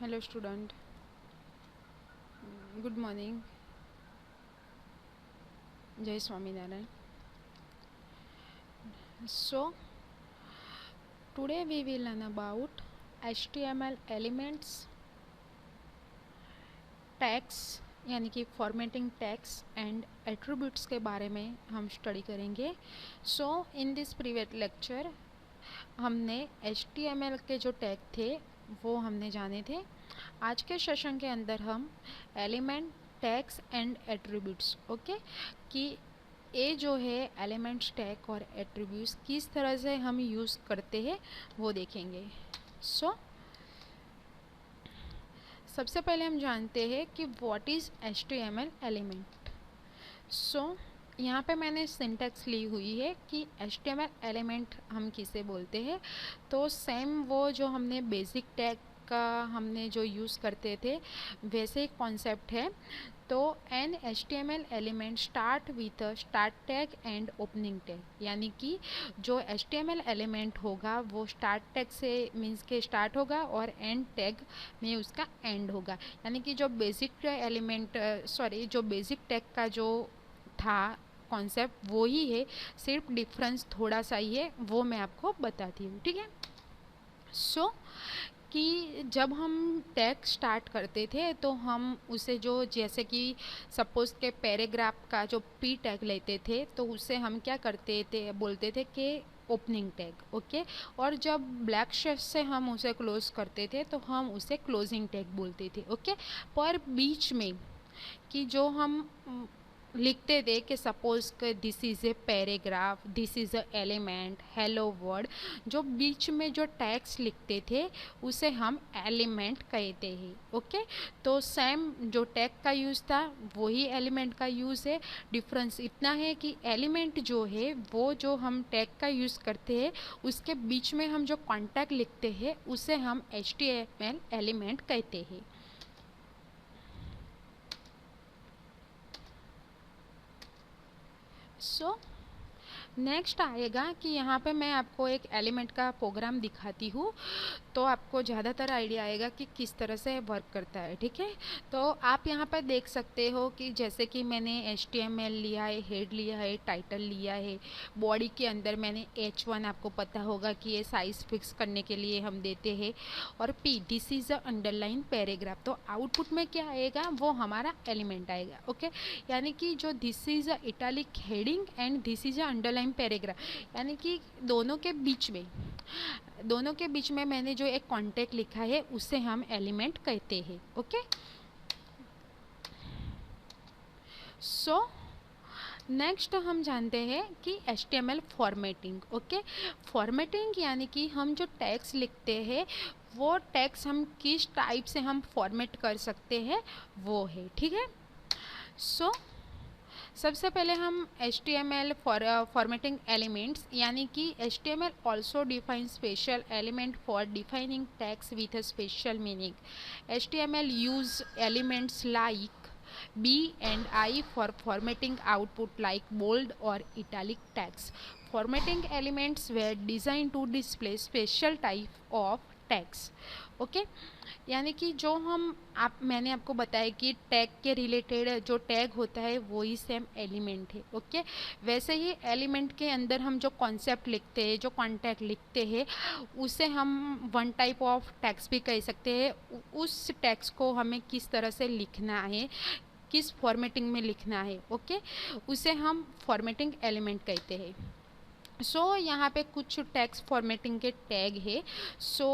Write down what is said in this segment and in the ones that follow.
Hello student, good morning. Jai Swaminarayan. So today we will learn about HTML elements, tags यानी कि formatting tags and attributes के बारे में हम study करेंगे. सो इन दिस प्रीवियस लेक्चर हमने HTML के जो टैग थे वो हमने जाने थे. आज के सेशन के अंदर हम element tags and attributes okay कि ये जो है एलिमेंट्स टैग और एट्रीब्यूट्स किस तरह से हम यूज़ करते हैं वो देखेंगे. सो सबसे पहले हम जानते हैं कि व्हाट इज़ HTML एलिमेंट. सो यहाँ पे मैंने सिंटैक्स ली हुई है कि HTML एलिमेंट हम किसे बोलते हैं. तो सेम वो जो हमने बेसिक टैग का हमने जो यूज़ करते थे वैसे एक कॉन्सेप्ट है. तो an HTML element start with start tag and opening tag, यानी कि जो HTML एलिमेंट होगा वो स्टार्ट टैग से मीन्स के स्टार्ट होगा और एंड टैग में उसका एंड होगा. यानी कि जो बेसिक एलिमेंट जो बेसिक टैग का जो था कॉन्सेप्ट वो ही है, सिर्फ डिफरेंस थोड़ा सा ही है, वो मैं आपको बताती हूँ. ठीक है. सो कि जब हम टैग स्टार्ट करते थे तो हम उसे जो जैसे कि सपोज़ के पैराग्राफ का जो पी टैग लेते थे तो उससे हम क्या करते थे, बोलते थे कि ओपनिंग टैग ओके. और जब ब्लैक शेफ से हम उसे क्लोज करते थे तो हम उसे क्लोजिंग टैग बोलते थे ओके. पर बीच में कि जो हम लिखते थे कि सपोज के this is a paragraph, this is a element, hello word, जो बीच में जो टैग्स लिखते थे उसे हम एलिमेंट कहते हैं ओके. तो सेम जो टैग का यूज़ था वही एलिमेंट का यूज़ है. डिफरेंस इतना है कि एलिमेंट जो है वो जो हम टैग का यूज़ करते हैं उसके बीच में हम जो कॉन्टैक्ट लिखते हैं उसे हम HTML एलिमेंट कहते हैं. सो नेक्स्ट आएगा कि यहाँ पे मैं आपको एक एलिमेंट का प्रोग्राम दिखाती हूँ तो आपको ज़्यादातर आइडिया आएगा कि किस तरह से वर्क करता है. ठीक है. तो आप यहाँ पर देख सकते हो कि जैसे कि मैंने HTML लिया है, हेड लिया है, टाइटल लिया है, बॉडी के अंदर मैंने H1 आपको पता होगा कि ये साइज़ फिक्स करने के लिए हम देते हैं, और P this is a underline paragraph. तो आउटपुट में क्या आएगा, वो हमारा एलिमेंट आएगा ओके. यानी कि जो this is a italic heading and this is a underline paragraph, यानी कि दोनों के बीच में मैंने जो एक कॉन्टेक्ट लिखा है उसे हम एलिमेंट कहते हैं ओके. सो नेक्स्ट हम जानते हैं कि HTML फॉर्मेटिंग ओके. फॉर्मेटिंग यानी कि हम जो टैग्स लिखते हैं वो टैग्स हम किस टाइप से हम फॉर्मेट कर सकते हैं वो है. ठीक है. सो सबसे पहले हम HTML फॉर्मेटिंग एलिमेंट्स, यानी कि HTML also define special element for defining tags with a special meaning. HTML use elements like B and I for formatting output like bold or italic tags. Formatting elements were designed to display special type of tags. Okay. यानी कि जो हम मैंने आपको बताया कि tag के related जो टैग होता है वही सेम एलिमेंट है ओके. वैसे ही एलिमेंट के अंदर हम जो कॉन्सेप्ट लिखते हैं, जो कॉन्टैक्ट लिखते हैं, उसे हम वन टाइप ऑफ टैग्स भी कह सकते हैं. उस टैग्स को हमें किस तरह से लिखना है, किस फॉर्मेटिंग में लिखना है ओके, उसे हम फॉर्मेटिंग एलिमेंट कहते हैं. सो यहाँ पे कुछ टैग्स फॉर्मेटिंग के टैग है. सो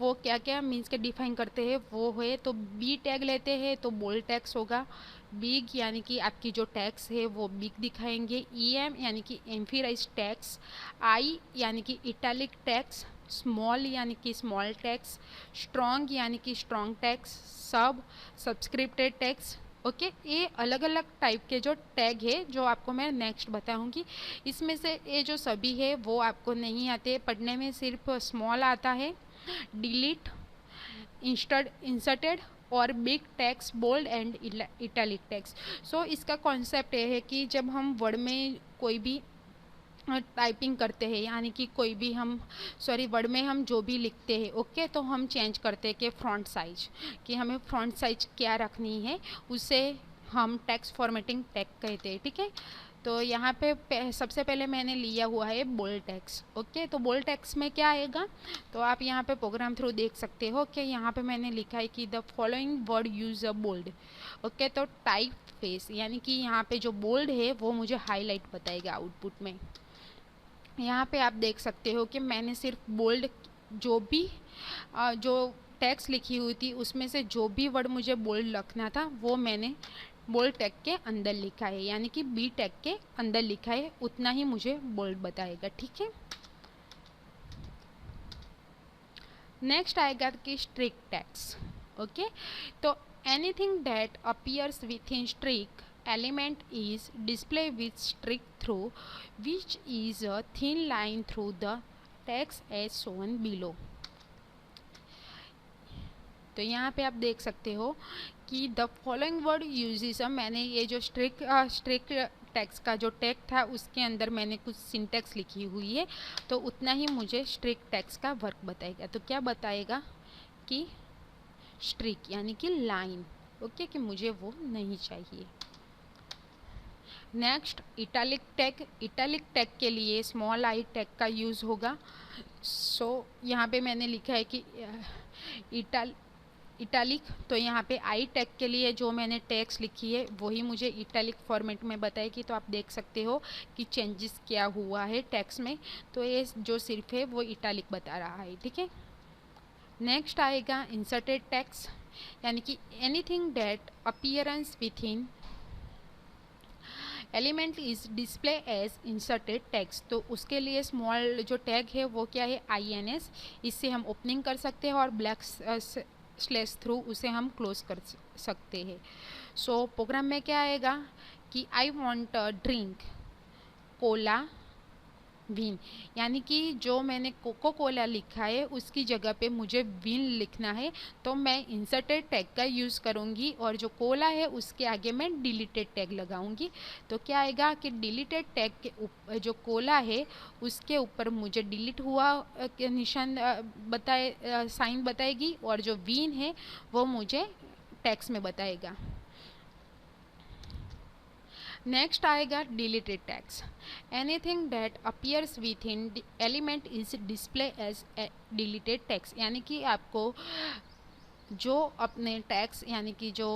वो क्या क्या मीन्स के डिफाइन करते हैं वो है, तो बी टैग लेते हैं तो बोल्ड टैग्स होगा. बिग यानी कि आपकी जो टैग्स है वो बिग दिखाएंगे. EM यानी कि एम्फीराइज टैग्स. आई यानी कि इटैलिक टैग्स. स्मॉल यानी कि स्मॉल टैग्स. स्ट्रॉन्ग यानी कि strong tags. Subscripted tags okay. ये अलग अलग टाइप के जो टैग है जो आपको मैं नेक्स्ट बताऊंगी. इसमें से ये जो सभी है वो आपको नहीं आते पढ़ने में, सिर्फ स्मॉल आता है, डिलीट, इंसर्टेड और big tags, bold and italic tags. So इसका कॉन्सेप्ट ये है कि जब हम वर्ड में कोई भी टाइपिंग करते हैं, यानी कि कोई भी हम वर्ड में हम जो भी लिखते हैं, ओके, तो हम चेंज करते हैं कि फ्रंट साइज, कि हमें फ्रंट साइज क्या रखनी है, उसे हम टेक्स्ट फॉर्मेटिंग टैग कहते हैं, ठीक है। तो यहाँ पे सबसे पहले मैंने लिया हुआ है बोल्ड टेक्स्ट, ओके। तो बोल्ड टेक्स्ट में क्या आएगा, तो आप यहाँ पे प्रोग्राम थ्रू देख सकते हो कि यहाँ पे मैंने लिखा है कि the following word use a bold, okay. तो टाइप फेस, यानी कि यहाँ पे जो बोल्ड है वो मुझे हाईलाइट बताएगा आउटपुट में। यहाँ पे आप देख सकते हो कि मैंने सिर्फ बोल्ड जो भी जो टेक्स्ट लिखी हुई थी उसमें से जो भी वर्ड मुझे बोल्ड रखना था वो मैंने बोल्ड टैग के अंदर लिखा है, यानी कि बी टैग के अंदर लिखा है, उतना ही मुझे बोल्ड बताएगा, ठीक है। नेक्स्ट आएगा कि स्ट्रिक टैग्स, ओके। तो anything that appears within strike element is displayed with strict through, which is a thin line through the text as shown below। तो यहाँ पे आप देख सकते हो कि द फॉलोइंग वर्ड यूजेस, मैंने ये जो स्ट्रिक टेक्स्ट का जो टैग था उसके अंदर मैंने कुछ सिंटेक्स लिखी हुई है, तो उतना ही मुझे स्ट्रिक टेक्स्ट का वर्क बताएगा। तो क्या बताएगा कि स्ट्रिक यानी कि लाइन, ओके, कि मुझे वो नहीं चाहिए। नेक्स्ट इटैलिक टैग के लिए स्मॉल आई टैग का यूज़ होगा। सो यहाँ पे मैंने लिखा है कि इटैलिक, तो यहाँ पे आई टैग के लिए जो मैंने टैग्स लिखी है वही मुझे इटैलिक फॉर्मेट में बताएगी। तो आप देख सकते हो कि चेंजेस क्या हुआ है टैग्स में, तो ये जो सिर्फ है वो इटैलिक बता रहा है, ठीक है। नेक्स्ट आएगा इंसर्टेड टैग्स, यानी कि anything that appearance within element is display as inserted text. तो उसके लिए स्मॉल जो टैग है वो क्या है, INS, इससे हम ओपनिंग कर सकते हैं और ब्लैक स्लैश थ्रू उसे हम क्लोज कर सकते हैं। सो प्रोग्राम में क्या आएगा कि I want drink Cola win, यानी कि जो मैंने कोको कोला लिखा है उसकी जगह पे मुझे विन लिखना है, तो मैं इंसर्टेड टैग का यूज़ करूँगी और जो कोला है उसके आगे मैं डिलीटेड टैग लगाऊंगी। तो क्या आएगा कि डिलीटेड टैग के ऊपर जो कोला है उसके ऊपर मुझे डिलीट हुआ के निशान साइन बताएगी, और जो विन है वो मुझे टैक्स में बताएगा। नेक्स्ट आएगा deleted tags, anything that appears within element is display as deleted tags, यानी कि आपको जो अपने टैग्स यानी कि जो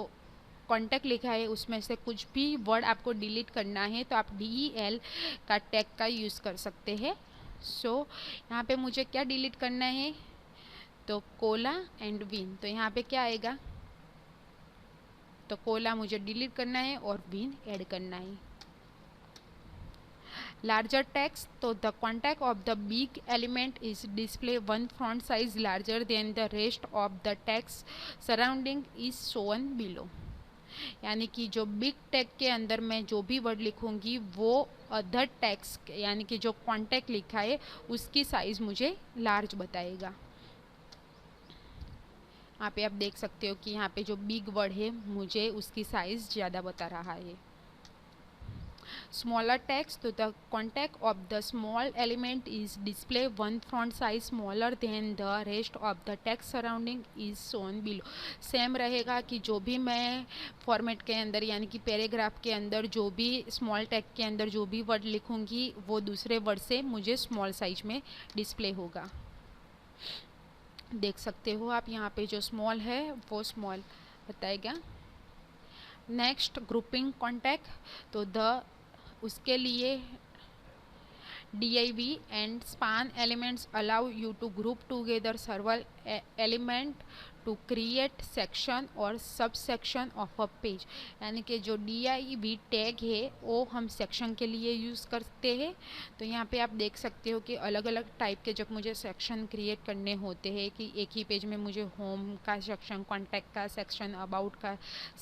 कॉन्टैक्ट लिखा है उसमें से कुछ भी वर्ड आपको डिलीट करना है तो आप DEL का टैग का यूज़ कर सकते हैं। सो यहाँ पे मुझे क्या डिलीट करना है, तो कोला एंड विन, तो यहाँ पे क्या आएगा, तो कोला मुझे डिलीट करना है और विन ऐड करना है। लार्जर टेक्स्ट, तो the contact of the big element is display one front size larger than the rest of the text surrounding is shown below, यानी कि जो बिग टैग के अंदर मैं जो भी वर्ड लिखूंगी वो अदर टेक्स्ट यानी कि जो कॉन्टैक्ट लिखा है उसकी साइज मुझे लार्ज बताएगा। यहाँ पे आप देख सकते हो कि यहाँ पे जो बिग वर्ड है मुझे उसकी साइज ज़्यादा बता रहा है। स्मॉलर टेक्स्ट, तो the contact of the small element is display one front size smaller than the rest of the text surrounding is shown below. Same रहेगा कि जो भी मैं फॉर्मेट के अंदर यानी कि पैराग्राफ के अंदर जो भी स्मॉल टेक्स्ट के अंदर जो भी वर्ड लिखूंगी वो दूसरे वर्ड से मुझे स्मॉल साइज में डिस्प्ले होगा। देख सकते हो आप यहाँ पे जो स्मॉल है वो स्मॉल बताएगा। नेक्स्ट ग्रुपिंग कॉन्टैक्ट, तो द उसके लिए DIV and span elements allow you to group together several element to create section और subsection of a page, यानी कि जो DIV टैग है वो हम सेक्शन के लिए यूज़ करते हैं। तो यहाँ पे आप देख सकते हो कि अलग अलग टाइप के जब मुझे सेक्शन क्रिएट करने होते हैं कि एक ही पेज में मुझे होम का सेक्शन, कॉन्टैक्ट का सेक्शन, अबाउट का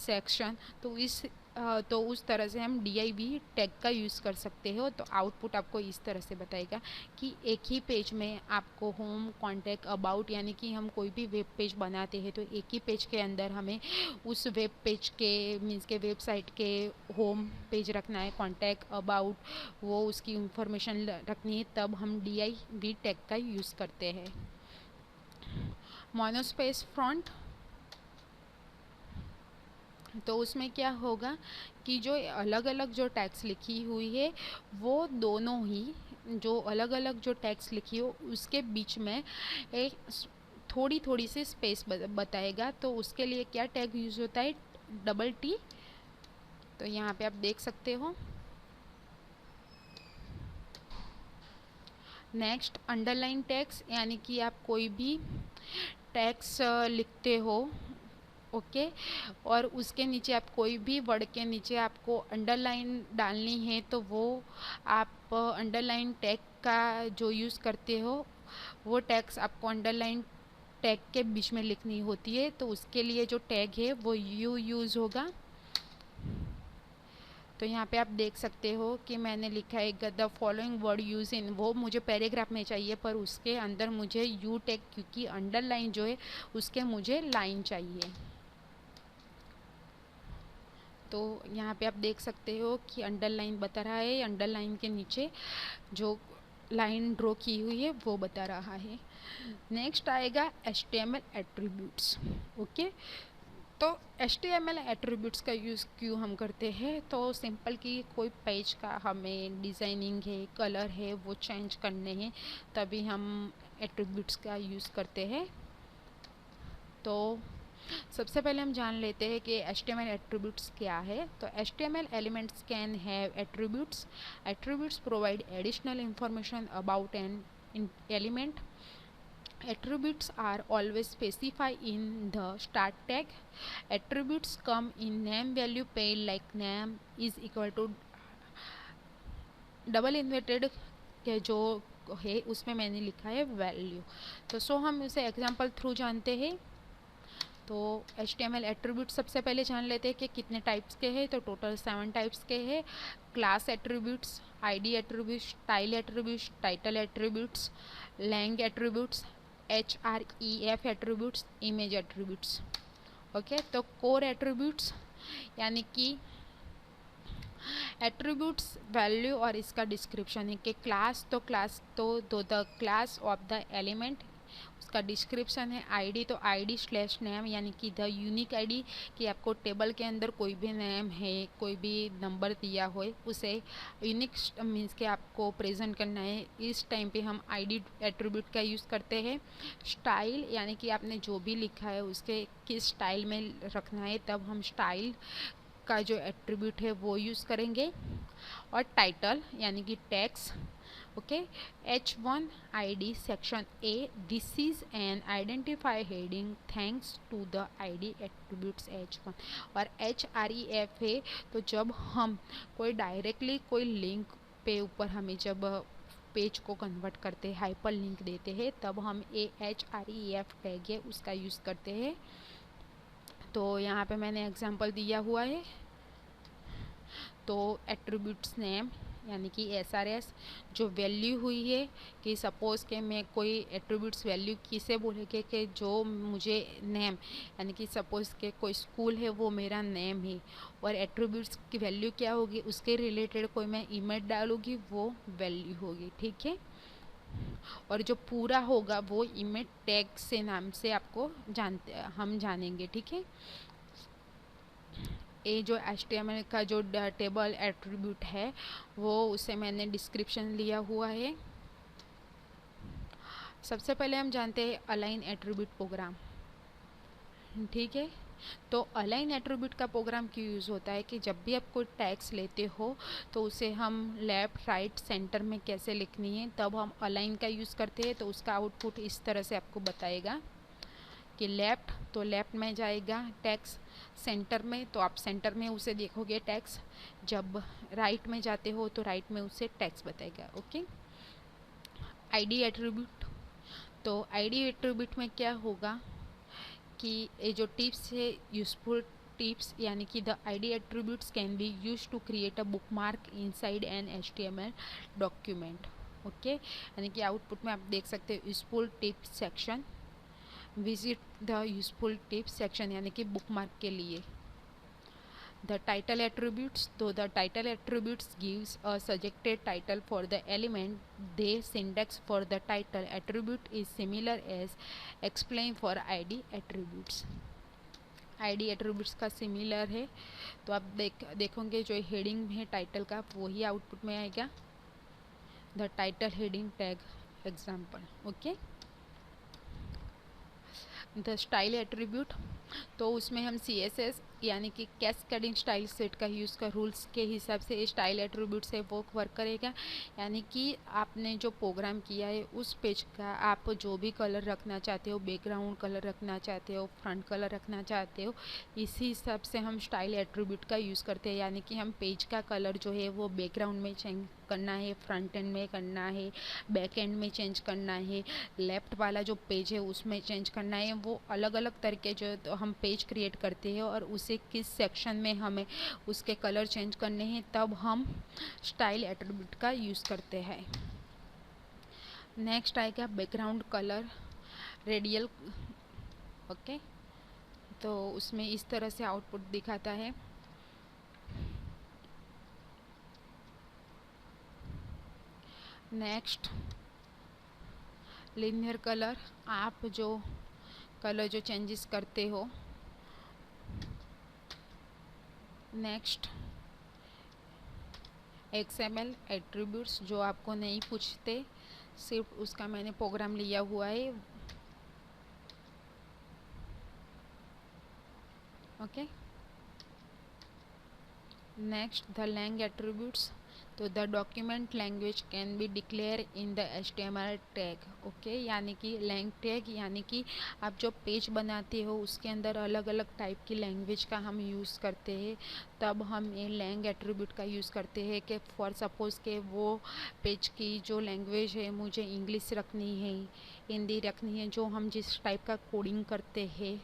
सेक्शन, तो इस तो उस तरह से हम div टैग का यूज़ कर सकते हो। तो आउटपुट आपको इस तरह से बताएगा कि एक ही पेज में आपको होम, कॉन्टैक्ट, अबाउट, यानी कि हम कोई भी वेब पेज बनाते हैं तो एक ही पेज के अंदर हमें उस वेब पेज के मीन्स के वेबसाइट के होम पेज रखना है, कॉन्टैक्ट, अबाउट, वो उसकी इंफॉर्मेशन रखनी है, तब हम div टैग का यूज़ करते हैं। मोनोस्पेस फ्रंट, तो उसमें क्या होगा कि जो अलग अलग जो टैग्स लिखी हुई है वो दोनों ही, जो अलग अलग जो टैग्स लिखी हो उसके बीच में एक थोड़ी थोड़ी सी स्पेस बताएगा। तो उसके लिए क्या टैग यूज़ होता है, डबल टी। तो यहाँ पे आप देख सकते हो। नेक्स्ट अंडरलाइन टैग्स, यानी कि आप कोई भी टैग्स लिखते हो, ओके, और उसके नीचे आप कोई भी वर्ड के नीचे आपको अंडरलाइन डालनी है तो वो आप अंडरलाइन टैग का जो यूज़ करते हो वो टैग्स आपको अंडरलाइन टैग के बीच में लिखनी होती है। तो उसके लिए जो टैग है वो यू यूज़ होगा। तो यहाँ पे आप देख सकते हो कि मैंने लिखा है the following word use in, वो मुझे पैराग्राफ में चाहिए पर उसके अंदर मुझे यू टैग, क्योंकि अंडरलाइन जो है उसके मुझे लाइन चाहिए। तो यहाँ पे आप देख सकते हो कि अंडरलाइन बता रहा है, अंडरलाइन के नीचे जो लाइन ड्रॉ की हुई है वो बता रहा है। नेक्स्ट आएगा HTML एट्रीब्यूट्स, ओके। तो HTML एट्रीब्यूट्स का यूज़ क्यों हम करते हैं, तो सिंपल कि कोई पेज का हमें डिज़ाइनिंग है, कलर है, वो चेंज करने हैं, तभी हम एट्रीब्यूट्स का यूज़ करते हैं। तो सबसे पहले हम जान लेते हैं कि HTML एट्रीब्यूट्स क्या है। तो HTML elements can have attributes. Attributes provide additional information about an element. Attributes are always specified in the start tag. Attributes come in name value pair like name is equal to double inverted के जो है उसमें मैंने लिखा है value. तो सो हम इसे एग्जांपल थ्रू जानते हैं। तो HTML एट्रीब्यूट सबसे पहले जान लेते हैं कि कितने टाइप्स के हैं। तो टोटल 7 टाइप्स के हैं। Class attributes, ID attributes, style attributes, title attributes, lang attributes, href attributes, image attributes, okay. तो कोर एट्रीब्यूट्स यानी कि एट्रीब्यूट्स वैल्यू और इसका डिस्क्रिप्शन है कि क्लास तो the class of the element, उसका डिस्क्रिप्शन है आईडी, तो आईडी स्लैश नेम यानी कि द यूनिक आईडी, कि आपको टेबल के अंदर कोई भी नेम है, कोई भी नंबर दिया हो उसे यूनिक मीन्स के आपको प्रेजेंट करना है। इस टाइम पे हम आईडी एट्रीब्यूट का यूज़ करते हैं। स्टाइल यानी कि आपने जो भी लिखा है उसके किस स्टाइल में रखना है, तब हम स्टाइल का जो एट्रीब्यूट है वो यूज़ करेंगे। और टाइटल यानी कि tags, okay. H1 ID section A, this is an identify heading thanks to the ID attributes H1। और href है तो जब हम कोई डायरेक्टली कोई लिंक पे ऊपर हमें जब पेज को कन्वर्ट करते हैं, हाइपर लिंक देते हैं, तब हम href टैग है उसका यूज़ करते हैं। तो यहाँ पे मैंने एग्जांपल दिया हुआ है। तो एट्रीब्यूट्स नेम यानी कि SRS जो वैल्यू हुई है, कि सपोज़ के मैं कोई एट्रीब्यूट्स वैल्यू किसे बोलेंगे कि जो मुझे नेम यानी कि सपोज़ के कोई स्कूल है वो मेरा नेम है, और एट्रीब्यूट्स की वैल्यू क्या होगी, उसके रिलेटेड कोई मैं इमेज डालूँगी वो वैल्यू होगी, ठीक है। और जो पूरा होगा वो इमेज टैग से नाम से आपको हम जानेंगे, ठीक है। ये जो HTML का जो टेबल एट्रीब्यूट है वो उसे मैंने डिस्क्रिप्शन लिया हुआ है। सबसे पहले हम जानते हैं अलाइन एट्रीब्यूट प्रोग्राम, ठीक है। तो अलाइन एट्रीब्यूट का प्रोग्राम क्यों यूज़ होता है कि जब भी आप कोई टैग्स लेते हो तो उसे हम लेफ़्ट, राइट, सेंटर में कैसे लिखनी है, तब हम अलाइन का यूज़ करते हैं। तो उसका आउटपुट इस तरह से आपको बताएगा कि लेफ़्ट तो लेफ़्ट में जाएगा टैक्स, सेंटर में तो आप सेंटर में उसे देखोगे टैक्स, जब राइट में जाते हो तो राइट में उसे टैक्स बताएगा, ओके। आईडी एट्रीब्यूट, तो आईडी एट्रीब्यूट में क्या होगा कि ये जो टिप्स है यूज़फुल टिप्स यानी कि the ID attributes can be use to create a bookmark inside an HTML document. Okay, यानी कि आउटपुट में आप देख सकते हो useful tips section, visit the useful tips section यानी कि बुकमार्क के लिए। The title attributes, though the title attributes gives a suggested title for the element, the syntax for the title attribute is similar as explained for id attributes। id attributes का similar है, तो आप देखोगे जो heading है title का वही output में आएगा, the title heading tag example. Okay, the style attribute, तो उसमें हम CSS यानी कि कैस्केडिंग स्टाइल सेट का यूज़ कर रूल्स के हिसाब से स्टाइल एट्रीब्यूट से वो वर्क करेगा। यानी कि आपने जो प्रोग्राम किया है उस पेज का आप जो भी कलर रखना चाहते हो, बैकग्राउंड कलर रखना चाहते हो, फ्रंट कलर रखना चाहते हो, इसी हिसाब से हम स्टाइल एट्रीब्यूट का यूज़ करते हैं। यानी कि हम पेज का कलर जो है वो बैकग्राउंड में चेंज करना है, फ्रंट एंड में करना है, बैक एंड में चेंज करना है, लेफ्ट वाला जो पेज है उसमें चेंज करना है, वो अलग अलग तरीके जो तो हम पेज क्रिएट करते हैं और उसे किस सेक्शन में हमें उसके कलर चेंज करने हैं, तब हम स्टाइल एट्रीब्यूट का यूज़ करते हैं। नेक्स्ट आएगा बैकग्राउंड कलर रेडियल। ओके, तो उसमें इस तरह से आउटपुट दिखाता है। नेक्स्ट लिनियर कलर, आप जो कलर जो चेंजेस करते हो। नेक्स्ट XML एट्रीब्यूट्स, जो आपको नहीं पूछते, सिर्फ उसका मैंने प्रोग्राम लिया हुआ है। Okay, next the lang attributes, तो the document language can be declare in the HTML tag. Okay, यानी कि लैंग टैग यानी कि आप जो पेज बनाते हो उसके अंदर अलग अलग टाइप की लैंग्वेज का हम यूज़ करते हैं, तब हम ये लैंग एट्रीब्यूट का यूज़ करते हैं कि फॉर सपोज़ के वो पेज की जो लैंग्वेज है मुझे इंग्लिश रखनी है, हिंदी रखनी है, जो हम जिस टाइप का कोडिंग करते हैं।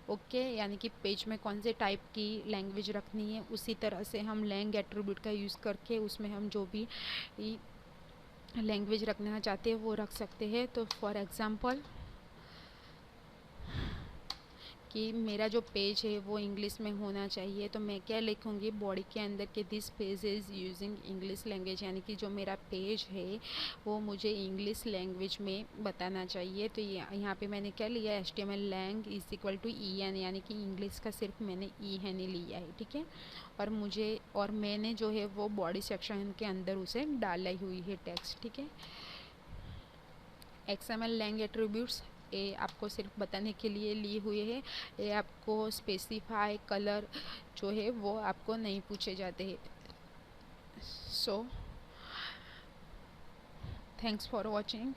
ओके, यानी कि पेज में कौन से टाइप की लैंग्वेज रखनी है, उसी तरह से हम लैंग एट्रीब्यूट का यूज़ करके उसमें हम जो भी लैंग्वेज रखना चाहते हैं वो रख सकते हैं। तो फॉर एग्ज़ाम्पल कि मेरा जो पेज है वो इंग्लिश में होना चाहिए, तो मैं क्या लिखूँगी बॉडी के अंदर कि this page is using English language, यानी कि जो मेरा पेज है वो मुझे इंग्लिश लैंग्वेज में बताना चाहिए। तो यहाँ पे मैंने क्या लिया, HTML lang is equal to EN, यानी कि इंग्लिश का सिर्फ मैंने EN लिया है। ठीक है, और मैंने जो है वो बॉडी सेक्शन के अंदर उसे डाली हुई है टेक्स्ट। ठीक है, XML लैंग एट्रीब्यूट्स ये आपको सिर्फ बताने के लिए लिए हुए हैं, ये आपको स्पेसिफाई कलर जो है वो आपको नहीं पूछे जाते हैं। So thanks for watching.